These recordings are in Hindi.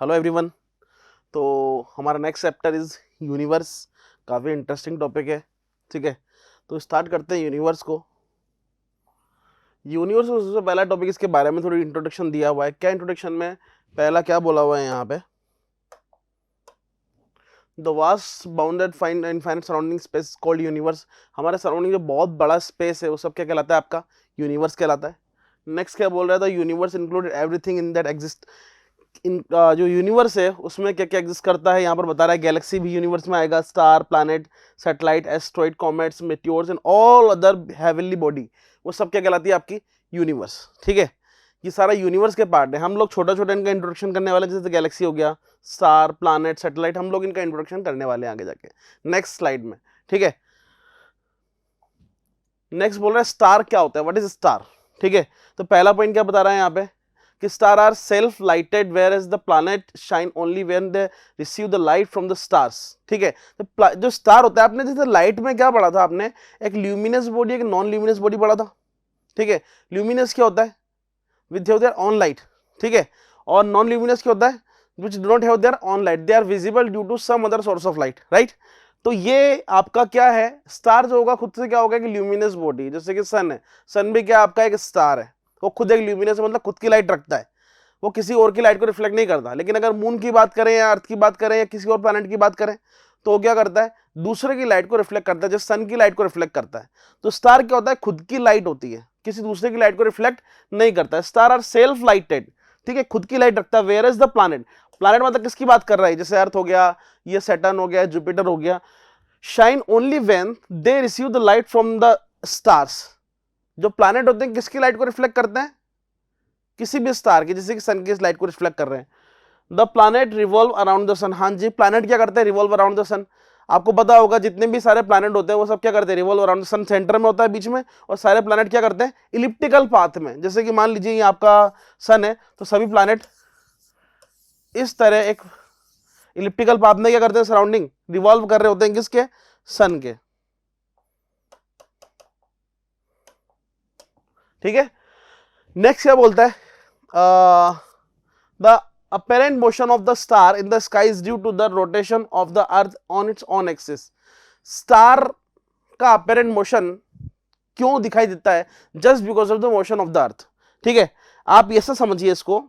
Hello everyone. तो हमारा नेक्स्ट चैप्टर इज यूनिवर्स। काफ़ी इंटरेस्टिंग टॉपिक है, ठीक है। तो स्टार्ट करते हैं यूनिवर्स को। यूनिवर्स में सबसे पहला टॉपिक, इसके बारे में थोड़ी इंट्रोडक्शन दिया हुआ है। क्या इंट्रोडक्शन में पहला क्या बोला हुआ है यहाँ पे? The vast bounded fine infinite surrounding space called universe. हमारे सराउंडिंग जो बहुत बड़ा स्पेस है वो सब क्या कहलाता है? आपका यूनिवर्स कहलाता है। नेक्स्ट क्या बोल रहा था? Universe included everything in that exist. जो यूनिवर्स है उसमें क्या क्या एग्जिस्ट करता है यहाँ पर बता रहा है। गैलेक्सी भी यूनिवर्स में आएगा, star, planet, satellite, asteroid, comets, meteors and all other heavenly body, वो सब क्या कहलाती है? आपकी यूनिवर्स, ठीक है। ये सारा यूनिवर्स के पार्ट है। हम लोग छोटा छोटा इनका इंट्रोडक्शन करने वाले, जैसे गैलेक्सी हो गया, स्टार, प्लैनेट, सैटेलाइट, हम लोग इनका इंट्रोडक्शन करने वाले हैं आगे जाके नेक्स्ट स्लाइड में, ठीक है। नेक्स्ट बोल रहा है स्टार क्या होता है, व्हाट इज स्टार, ठीक है। तो पहला पॉइंट क्या बता रहा है यहाँ पे कि star are self lighted whereas the planet shine only when they receive the light from the stars, ठीक है। तो जो स्टार होता है, आपने जैसे लाइट में क्या पढ़ा था आपने? एक ल्यूमिनस बॉडी, एक नॉन ल्यूमिनस बॉडी पढ़ा था, ठीक है। ल्यूमिनस क्या होता है? विथ देयर ऑन लाइट, ठीक है। और नॉन ल्यूमिनस क्या होता है? Which do not have their own light, they are visible due to some other source of light, right. तो ये आपका क्या है? स्टार जो होगा खुद से क्या होगा कि ल्यूमिनस बॉडी, जैसे कि सन है। सन भी क्या आपका एक स्टार है, वो खुद एक ल्यूमिनस मतलब खुद की लाइट रखता है, वो किसी और की लाइट को रिफ्लेक्ट नहीं करता। लेकिन अगर मून की बात करें या अर्थ की बात करें या किसी और प्लैनेट की बात करें तो वो क्या करता है? दूसरे की लाइट को रिफ्लेक्ट करता है, जैसे सन की लाइट को रिफ्लेक्ट करता है। तो स्टार क्या होता है? खुद की लाइट होती है, किसी दूसरे की लाइट को रिफ्लेक्ट नहीं करता है। स्टार आर सेल्फ लाइटेड, ठीक है, खुद की लाइट रखता है। Where is the planet, planet मतलब किसकी बात कर रहा है? जैसे अर्थ हो गया, ये सैटर्न हो गया, जुपिटर हो गया। Shine only when they receive the light from the stars. जो प्लैनेट होते हैं किसकी लाइट को रिफ्लेक्ट करते हैं? किसी भी स्टार की, जैसे कि सन की लाइट को रिफ्लेक्ट कर रहे हैं। The planet revolve around the sun. हाँ जी, प्लैनेट क्या करते हैं? Revolve around the sun. आपको पता होगा जितने भी सारे प्लैनेट होते हैं वो सब क्या करते हैं? Revolve around the sun. Centre में होता है बीच में, और सारे प्लैनेट क्या करते हैं? इलिप्टिकल पाथ में। जैसे कि मान लीजिए ये आपका सन है, तो सभी प्लैनेट इस तरह एक इलिप्टिकल पाथ में क्या करते हैं? सराउंडिंग रिवॉल्व कर रहे होते हैं, किसके? सन के, ठीक है। नेक्स्ट क्या बोलता है? The apparent motion of the star in the sky is due to the rotation of the earth on its own axis. Star का apparent motion क्यों दिखाई देता है? just because of the motion of the earth, ठीक है। आप ऐसा समझिए इसको,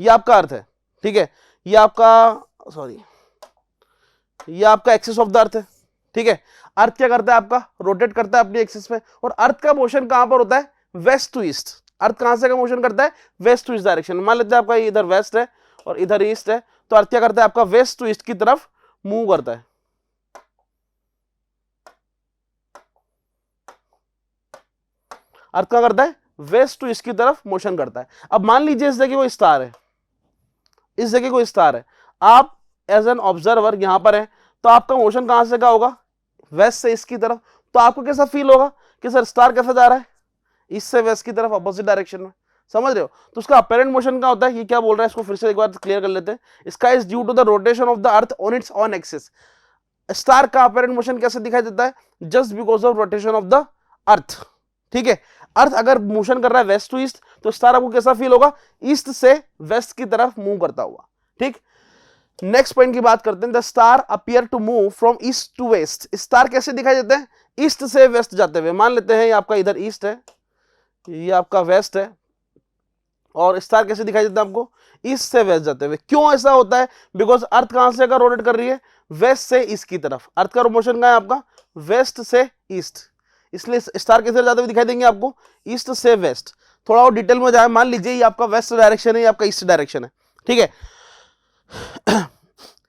ये आपका अर्थ है, ठीक है। ये आपका ये आपका एक्सिस ऑफ द अर्थ है, ठीक है। अर्थ क्या करता है? आपका रोटेट करता है अपनी एक्सिस पे, और अर्थ का मोशन कहां पर होता है? West to east. अर्थ कहां से का मोशन करता है? West to east direction. मान लेते हैं आपका इधर वेस्ट है और इधर ईस्ट है, तो अर्थ क्या करता है? आपका वेस्ट टू ईस्ट की तरफ मूव करता है। अर्थ क्या करता है? वेस्ट टू ईस्ट की तरफ मोशन करता है। अब मान लीजिए इस जगह कोई स्टार है, इस जगह कोई स्टार है, आप एज एन ऑब्जर्वर यहां पर है, तो आपका मोशन कहां से का होगा? वेस्ट से ईस्ट की तरफ। तो आपको कैसा फील होगा कि सर स्टार कैसा जा रहा है? ईस्ट से वेस्ट की तरफ, अपोजिट डायरेक्शन में, समझ रहे हो। तो उसका अपेरेंट मोशन क्या होता है? ये क्या बोल रहा है, इसको फिर से एक बार क्लियर कर लेते हैं। इसका is due to the rotation of the earth on its own axis. Star का अपेरेंट मोशन कैसे दिखाई देता है? Just because of rotation of the earth, ठीक है। अर्थ अगर मोशन कर रहा है वेस्ट टू ईस्ट, तो स्टार आपको कैसा फील होगा? ईस्ट से वेस्ट की तरफ मूव करता हुआ, ठीक। नेक्स्ट पॉइंट की बात करते हैं। The star appear to move from east to west. Star कैसे दिखाई देते हैं? ईस्ट से वेस्ट जाते हुए। मान लेते हैं ये आपका इधर ईस्ट है, ये आपका वेस्ट है, और स्टार कैसे दिखाई देता है आपको? ईस्ट से वेस्ट जाते हुए। क्यों ऐसा होता है? बिकॉज अर्थ कहां से रोटेट कर रही है? वेस्ट से ईस्ट की तरफ। अर्थ का मोशन कहां है आपका? वेस्ट से ईस्ट, इसलिए स्टार कैसे जाते हुए दिखाई देंगे आपको? ईस्ट से वेस्ट। थोड़ा और डिटेल में जाए, मान लीजिए ये आपका वेस्ट डायरेक्शन है, ये आपका ईस्ट डायरेक्शन है, ठीक है।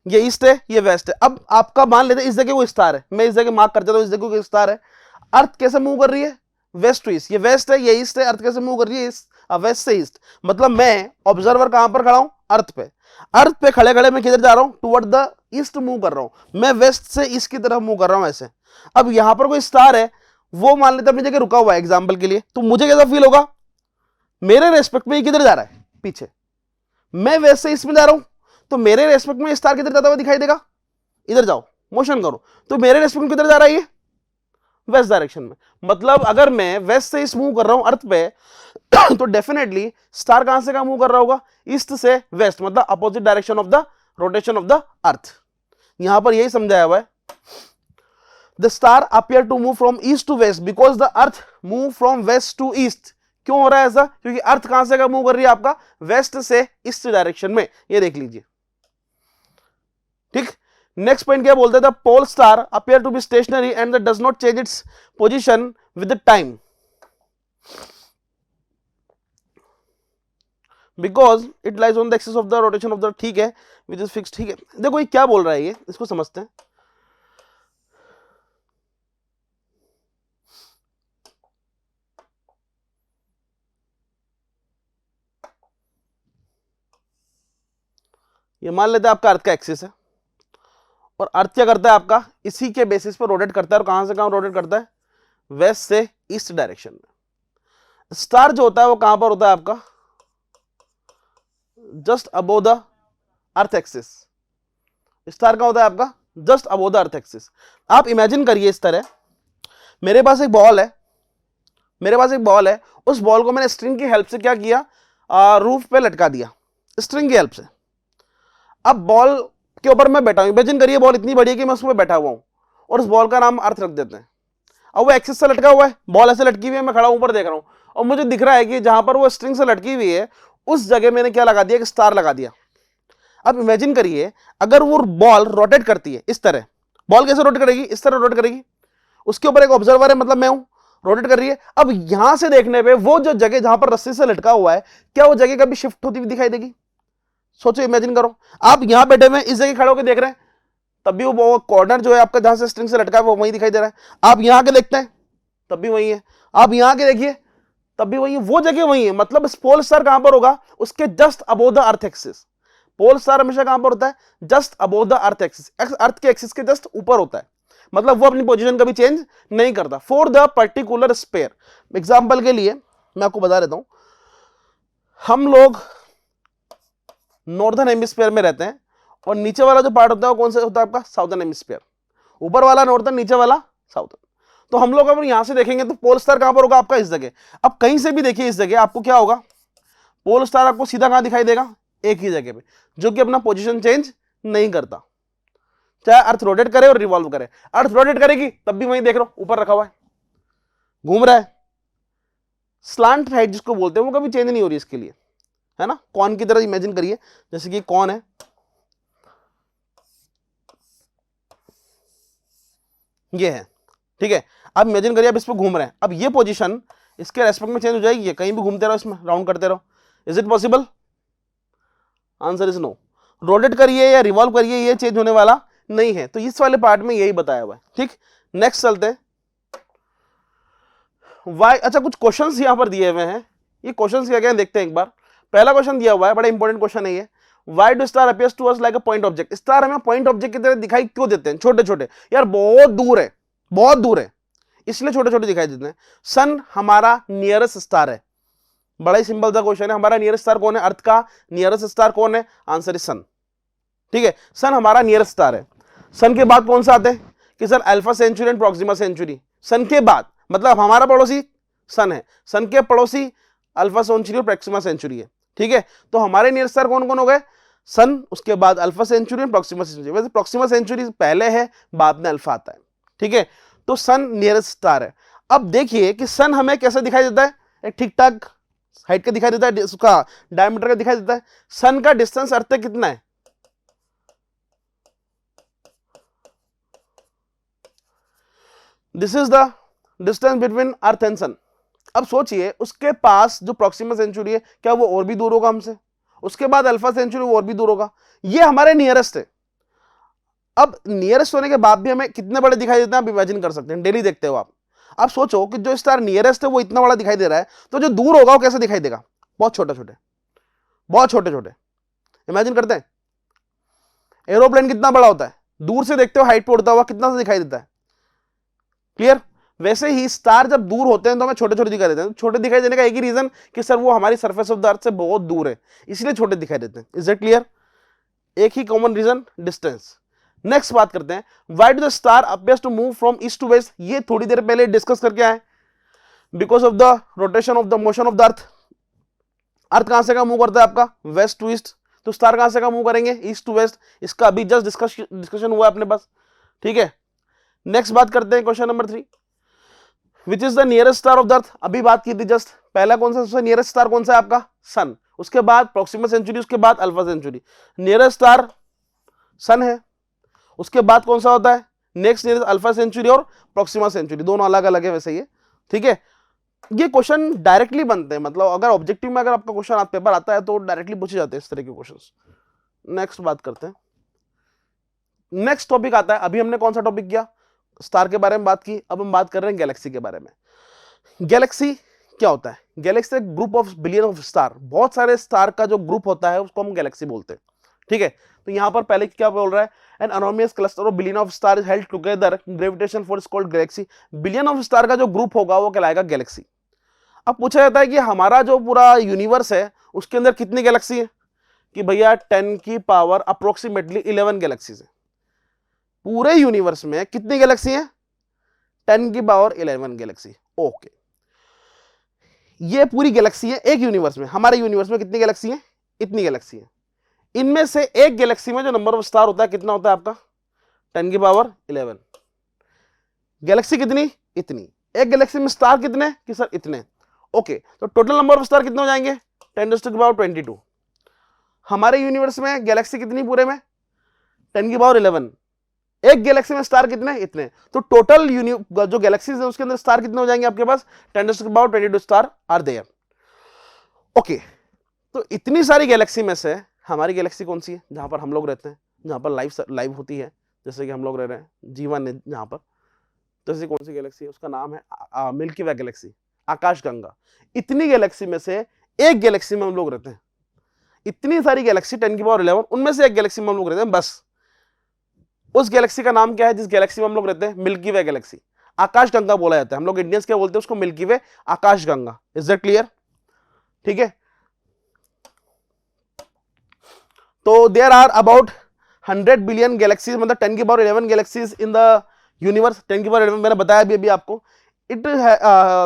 ये ईस्ट है, ये वेस्ट है। अब आपका मान लेते हैं इस जगह कोई स्टार है, मैं इस जगह मार्क कर देता हूं, इस जगह कोई स्टार है। अर्थ कैसे मूव कर रही है? West to east. ये वेस्ट है, ये ईस्ट है। अर्थ कैसे मूव कर रही है? वेस्ट से ईस्ट। मतलब मैं ऑब्जर्वर कहां पर खड़ा हूं? अर्थ पे। अर्थ पे खड़े खड़े मैं किधर जा रहा हूं? टुवर्ड द ईस्ट मूव कर रहा हूं। मैं वेस्ट से ईस्ट की तरफ मूव कर रहा हूं ऐसे। अब यहां पर कोई स्टार है, वो मान लेते अपनी जगह रुका हुआ है एग्जाम्पल के लिए, तो मुझे कैसा फील होगा? मेरे रेस्पेक्ट में ये किधर जा रहा है? पीछे। मैं वेस्ट से ईस्ट में जा रहा हूं, तो मेरे रेस्पेक्ट में स्टार किधर जाता हुआ दिखाई देगा? इधर जाओ, मोशन करो, तो मेरे रेस्पेक्ट में किधर जा रहा है? ये वेस्ट डायरेक्शन में। मतलब अगर मैं वेस्ट से ईस्ट मूव कर रहा हूं अर्थ पे तो डेफिनेटली स्टार कहां से कहां मूव कर रहा होगा, ईस्ट से वेस्ट, मतलब opposite direction of the rotation of the earth. यहां पर यही समझाया हुआ है, the star appear to move from east to west because the earth move from west to east. क्यों हो रहा है ऐसा, क्योंकि अर्थ कहां से कहां मूव कर रही है आपका, वेस्ट से ईस्ट डायरेक्शन में। ये देख लीजिए, ठीक। नेक्स्ट पॉइंट क्या बोलते हैं, the pole star appear to be stationary and does not change its position with the time because it lies on the axis of the rotation of the, ठीक है, विच इज फिक्स, ठीक है। देखो ये क्या बोल रहा है, ये इसको समझते हैं। ये मान लेते हैं आपका अर्थ का एक्सिस है और अर्थ क्या करता है आपका, इसी के बेसिस पर रोटेट करता है। और कहां से कहां रोटेट करता है, वेस्ट से ईस्ट डायरेक्शन में। स्टार जो होता है वो कहां पर होता है आपका, just above the earth axis. Star कहां होता है आपका, just above the earth axis. आप इमेजिन करिए इस तरह, मेरे पास एक बॉल है, मेरे पास एक बॉल है, उस बॉल को मैंने स्ट्रिंग की हेल्प से क्या किया, रूफ पे लटका दिया स्ट्रिंग की हेल्प से। अब बॉल के ऊपर मैं बैठा हूं, इमेजिन करिए बॉल इतनी बड़ी है कि मैं उसमें बैठा हुआ हूं और उस बॉल का नाम अर्थ रख देते हैं। अब वो एक्सिस से लटका हुआ है, बॉल ऐसे लटकी हुई है, मैं खड़ा ऊपर देख रहा हूं और मुझे दिख रहा है कि जहां पर वो स्ट्रिंग से लटकी हुई है उस जगह मैंने क्या लगा दिया, एक स्टार लगा दिया। अब इमेजिन करिए अगर वो बॉल रोटेट करती है इस तरह, बॉल कैसे रोटेट करेगी, इस तरह रोटेट करेगी, उसके ऊपर एक ऑब्जर्वर है, मतलब मैं हूं, रोटेट कर रही है। अब यहां से देखने पे वो जो जगह जहां पर रस्सी से लटका हुआ है, क्या वो जगह कभी शिफ्ट होती हुई दिखाई देगी? सोचो, इमेजिन करो, आप यहां बैठे हुए इस जगह खड़े होकर देख रहे हैं, तब भी वो कॉर्नर जो है आपका जहां से स्ट्रिंग से लटका है वो वहीं दिखाई दे रहा है। आप यहां के देखते हैं तब भी वही है, आप यहां के देखिए तब भी वही है, वो जगह वही है। मतलब पोल स्टार कहां पर होगा, उसके just above the earth axis. Pole star हमेशा कहां पर होता है, just above the earth axis, earth के एक्सिस के जस्ट ऊपर होता है। मतलब वो अपनी पोजीशन कभी चेंज नहीं करता for the particular sphere. Example के लिए मैं आपको बता देता हूं, हम लोग नॉर्दर्न हेमिस्फीयर में रहते हैं और नीचे वाला जो पार्ट होता है वो कौन सा होता है आपका, साउदर्न हेमिस्फीयर। ऊपर वाला नॉर्दर्न, नीचे वाला साउदर्न। तो हम लोग अगर यहां से देखेंगे तो पोल स्टार कहां पर होगा आपका, इस जगह। अब कहीं से भी देखिए इस जगह आपको क्या होगा, पोल स्टार आपको सीधा कहां दिखाई देगा, एक ही जगह पे, जो कि अपना पोजीशन चेंज नहीं करता, चाहे अर्थ रोटेट करे और रिवॉल्व करे। अर्थ रोटेट करेगी तब भी वहीं देख रहा हूं, ऊपर रखा हुआ है, घूम रहा है। स्लांट हाइट जिसको बोलते हैं वो कभी चेंज नहीं हो रही इसके लिए, है ना। कॉन की तरह इमेजिन करिए, जैसे कि कॉन है, ये है, ठीक है। अब इमेजिन करिए आप इस पर घूम रहे हैं, अब ये पोजीशन इसके रेस्पेक्ट में चेंज हो जाएगी, कहीं भी घूमते रहो इसमें, राउंड करते रहो। Is it possible? Answer is no. Rotate करिए या रिवॉल्व करिए, ये चेंज होने वाला नहीं है। तो इस वाले पार्ट में यही बताया हुआ है, ठीक। नेक्स्ट चलते हैं, वाई। अच्छा, कुछ क्वेश्चंस यहां पर दिए हुए हैं, ये क्वेश्चंस क्या क्या देखते हैं एक बार। पहला क्वेश्चन दिया हुआ है, बड़ा इंपॉर्टेंट क्वेश्चन है ये, Why do star appears to us like a point object? Star हमें पॉइंट ऑब्जेक्ट की तरह दिखाई क्यों देते हैं, छोटे छोटे, यार बहुत दूर है, बहुत दूर है, इसलिए छोटे छोटे दिखाई देते हैं। सन हमारा नियरेस्ट स्टार है, बड़ा ही सिंपल सा क्वेश्चन है, हमारा नियरेस्ट स्टार कौन है, अर्थ का नियरेस्ट स्टार कौन है, आंसर इज सन, ठीक है। सन हमारा नियरेस्ट स्टार है। सन के बाद कौन सा आते हैं कि sir Alpha Centauri and Proxima Centauri, sun के बाद, मतलब हमारा पड़ोसी सन है, सन के पड़ोसी अल्फा सेंचुरी और प्रोक्सिमा सेंचुरी है, ठीक है। तो हमारे नियरेस्ट स्टार कौन कौन हो गए, सन, उसके बाद अल्फा सेंचुरी और प्रोक्सिमा सेंचुरी। वैसे प्रोक्सिमा सेंचुरी पहले है, बाद में अल्फा आता है, ठीक है। तो सन नियरेस्ट स्टार है। अब देखिए कि सन हमें कैसे दिखाई देता है, एक ठीक ठाक हाइट का दिखाई देता है, उसका डायमीटर का दिखाई देता है। सन का डिस्टेंस अर्थ तक कितना है, this is the distance between earth and sun. अब सोचिए उसके पास जो प्रोक्सिमा सेंचुरी है, क्या वो और भी दूर होगा हमसे, उसके बाद अल्फा सेंचुरी और भी दूर होगा, ये हमारे नियरेस्ट है। अब नियरेस्ट होने के बाद भी हमें कितने बड़े दिखाई देते हैं आप इमेजिन कर सकते हैं, डेली देखते हो आप। आप सोचो कि जो स्टार नियरेस्ट है वो इतना बड़ा दिखाई दे रहा है, तो जो दूर होगा वो कैसे दिखाई देगा, बहुत छोटे छोटे, बहुत छोटे छोटे। इमेजिन करते हैं एरोप्लेन कितना बड़ा होता है, दूर से देखते हो हाइट पे उड़ता हुआ कितना सा दिखाई देता है, क्लियर। वैसे ही स्टार जब दूर होते हैं तो हमें छोटे छोटे दिखाई देते हैं। छोटे दिखाई देने का एक ही रीजन कि सर वो हमारी सरफेस ऑफ द अर्थ से बहुत दूर है, इसलिए छोटे दिखाई देते हैं। Is it clear? एक ही कॉमन रीजन, डिस्टेंस। नेक्स्ट बात करते हैं, why do the star appears to move from east to west, ये थोड़ी देर पहले डिस्कस करके आए, because of the rotation of the motion of the earth. Earth कहां से कहां मूव करता है आपका, वेस्ट टू ईस्ट, तो स्टार कहां से कहां मूव करेंगे, ईस्ट टू वेस्ट। इसका अभी जस्ट डिस्कशन हुआ अपने पास, ठीक है। नेक्स्ट बात करते हैं question number 3, which is the nearest star of the अर्थ, अभी बात की थी जस्ट, पहला कौन सा सबसे नियरेस्ट स्टार कौन सा है आपका, सन, उसके बाद प्रॉक्सिमा सेंचुरी, उसके बाद अल्फा सेंचुरी। नियरेस्ट स्टार सन है, उसके बाद कौन सा होता है, नेक्स्ट नियरेस्ट अल्फा सेंचुरी और प्रॉक्सिमा सेंचुरी, दोनों अलग अलग है वैसे ये, ठीक है। ये क्वेश्चन डायरेक्टली बनते हैं, मतलब अगर ऑब्जेक्टिव में अगर आपका क्वेश्चन पेपर आता है तो डायरेक्टली पूछे जाते हैं इस तरह के क्वेश्चंस। नेक्स्ट बात करते हैं, नेक्स्ट टॉपिक आता है, अभी हमने कौन सा टॉपिक किया, स्टार के बारे में बात की, अब हम बात कर रहे हैं गैलेक्सी के बारे में। गैलेक्सी क्या होता है, गैलेक्सी एक group of billion of star, बहुत सारे स्टार का जो ग्रुप होता है उसको हम गैलेक्सी बोलते हैं, ठीक है। तो यहां पर पहले क्या बोल रहा है, an enormous cluster of billion of star is held together, gravitation force called galaxy. Billion of star का जो ग्रुप होगा वो कहलाएगा गैलेक्सी। अब पूछा जाता है कि हमारा जो पूरा यूनिवर्स है उसके अंदर कितनी गैलेक्सी है, कि भैया 10 की पावर अप्रोक्सीमेटली 11 गैलेक्सीज है। पूरे यूनिवर्स में कितनी गैलेक्सी है, 10 की पावर 11 गैलेक्सी, ओके। ये पूरी गैलेक्सी है एक यूनिवर्स में, हमारे यूनिवर्स में कितनी गैलेक्सी है, इतनी गैलेक्सी है। इनमें से एक गैलेक्सी में जो नंबर ऑफ स्टार होता है कितना होता है आपका, 10 की पावर 11। गैलेक्सी कितनी, इतनी। एक गैलेक्सी में स्टार कितने, कि सर इतने, ओके। तो टोटल नंबर ऑफ स्टार कितने हो जाएंगे, 10 की पावर 22। हमारे यूनिवर्स में गैलेक्सी कितनी पूरे में, 10 की पावर 11। एक गैलेक्सी में स्टार कितने, इतने। तो टोटल जो गैलेक्सीज है उसके अंदर स्टार कितने हो जाएंगे आपके पास, 10 की power 22 star are there, okay. तो इतनी सारी गैलेक्सी में से हमारी गैलेक्सी कौन सी है, जहां पर हम लोग रहते हैं, जहां पर लाइफ होती है, जैसे कि हम लोग रह रहे हैं, जीवन है जहां पर, तो ऐसी कौन सी गैलेक्सी है, उसका नाम है मिल्की वे गैलेक्सी, आकाशगंगा। इतनी गैलेक्सी में से एक गैलेक्सी में हम लोग रहते हैं। इतनी सारी गैलेक्सी 10 की पावर 11, उनमें से एक गैलेक्सी में हम लोग रहते हैं बस। उस गैलेक्सी का नाम क्या है जिस गैलेक्सी में हम लोग रहते हैं, मिल्की वे गैलेक्सी, आकाशगंगा बोला जाता है। हम लोग इंडियंस क्या बोलते हैं उसको, मिल्की वे, आकाशगंगा। इज दैट क्लियर, ठीक है। तो there are about 100 billion galaxies, मतलब 10 की power 11 galaxies in the universe. 10 की पावर 11 मैंने बताया अभी आपको। It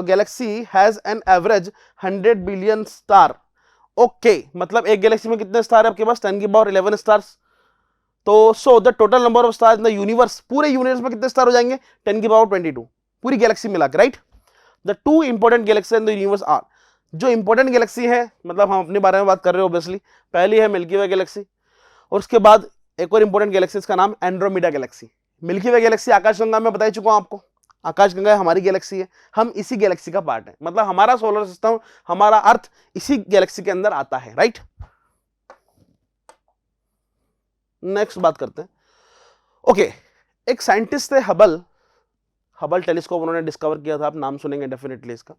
galaxy has an average 100 billion star, okay. मतलब एक गैलेक्सी में कितने स्टार है आपके पास, 10 की पावर 11 स्टार्स। तो so the total number of star in the universe, पूरे यूनिवर्स में कितने स्टार हो जाएंगे, 10 की पावर 22, पूरी गैलेक्सी मिला के, right. The two important galaxy in the universe are, जो इंपॉर्टेंट गैलेक्सी है, मतलब हम अपने बारे में बात कर रहे हैं ऑब्वियसली, पहली है मिल्की वे गैलेक्सी, और उसके बाद एक और इंपॉर्टेंट गैलेक्सी, इसका नाम एंड्रोमेडा गैलेक्सी। मिल्की वे गैलेक्सी आकाशगंगा में बता चुका हूं आपको, आकाशगंगा हमारी गैलेक्सी है, हम इसी गैलेक्सी का पार्ट है, मतलब हमारा सोलर सिस्टम, हमारा अर्थ इसी गैलेक्सी के अंदर आता है, राइट। नेक्स्ट बात करते हैं, ओके। एक साइंटिस्ट थे हबल टेलीस्कोप उन्होंने डिस्कवर किया था, आप नाम सुनेंगे डेफिनेटली इसका।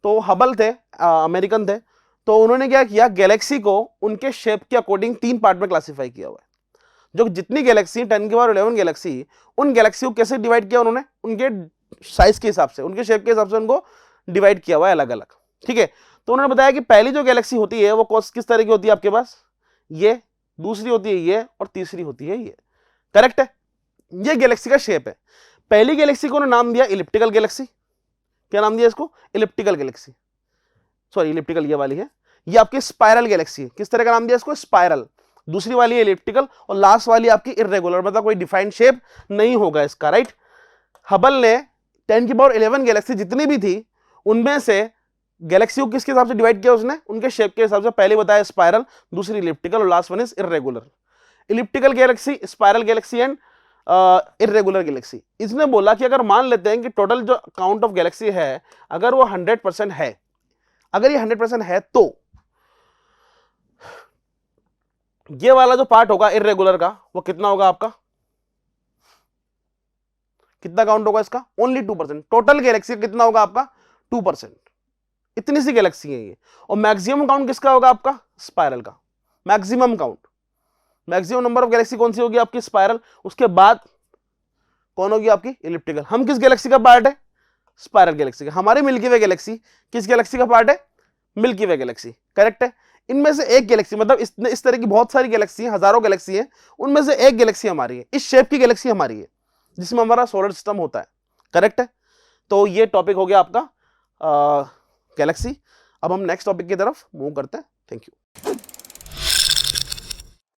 तो हबल थे, अमेरिकन थे। तो उन्होंने क्या किया, गैलेक्सी को उनके शेप के अकॉर्डिंग 3 पार्ट में क्लासिफाई किया हुआ है। जो जितनी गैलेक्सी 10 की पावर 11 गैलेक्सी, उन गैलेक्सी को कैसे डिवाइड किया उन्होंने, उनके साइज के हिसाब से, उनके शेप के हिसाब से उनको डिवाइड किया हुआ है अलग अलग, ठीक है। तो उन्होंने बताया कि पहली जो गैलेक्सी होती है वो किस तरह की होती है आपके पास, ये, दूसरी होती है ये, और तीसरी होती है ये, करेक्ट है। ये गैलेक्सी का शेप है। पहली गैलेक्सी को उन्होंने नाम दिया इलिप्टिकल गैलेक्सी। क्या नाम दिया इसको, इलिप्टिकल गैलेक्सी, सॉरी इलिप्टिकल ये वाली है, ये आपकी स्पाइरल गैलेक्सी है। किस तरह का नाम दिया इसको, स्पाइरल। दूसरी वाली है इलिप्टिकल, और लास्ट वाली आपकी इर्रेगुलर, मतलब कोई डिफाइंड शेप नहीं होगा इसका, राइट। हबल ने 10 की पावर 11 गैलेक्सी जितनी भी थी उनमें से गैलेक्सी को किसके हिसाब से डिवाइड किया उसने, उनके शेप के हिसाब से। पहले बताया स्पाइरल, दूसरी इलिप्टिकल, और last one is irregular. Elliptical Galaxy, spiral Galaxy and irregular Galaxy. इसने बोला कि अगर मान लेते हैं कि टोटल जो काउंट ऑफ गैलेक्सी है अगर वो 100% है, अगर ये 100% है, तो ये वाला जो पार्ट होगा इर्रेगुलर का वो कितना होगा आपका, कितना काउंट होगा इसका, ओनली 2%। टोटल गैलेक्सी कितना होगा आपका, 2%। इतनी सी गैलेक्सी है ये। और मैक्सिमम काउंट किसका होगा आपका, स्पाइरल का। Maximum count, maximum number of Galaxy कौन सी होगी आपकी, स्पाइरल। उसके बाद कौन होगी आपकी, इलिप्टिकल। हम किस गैलेक्सी का पार्ट है, स्पाइरल गैलेक्सी का। हमारी मिल्की वे गैलेक्सी किस गैलेक्सी का पार्ट है, मिल्की वे गैलेक्सी, करेक्ट है। इनमें से एक गैलेक्सी, मतलब इस तरह की बहुत सारी गैलेक्सी हैं, हजारों गैलेक्सी हैं, उनमें से एक गैलेक्सी हमारी है, इस शेप की गैलेक्सी हमारी है जिसमें हमारा सोलर सिस्टम होता है। करेक्ट है? तो ये टॉपिक हो गया आपका गैलेक्सी। अब हम नेक्स्ट टॉपिक की तरफ मूव करते हैं। Thank you.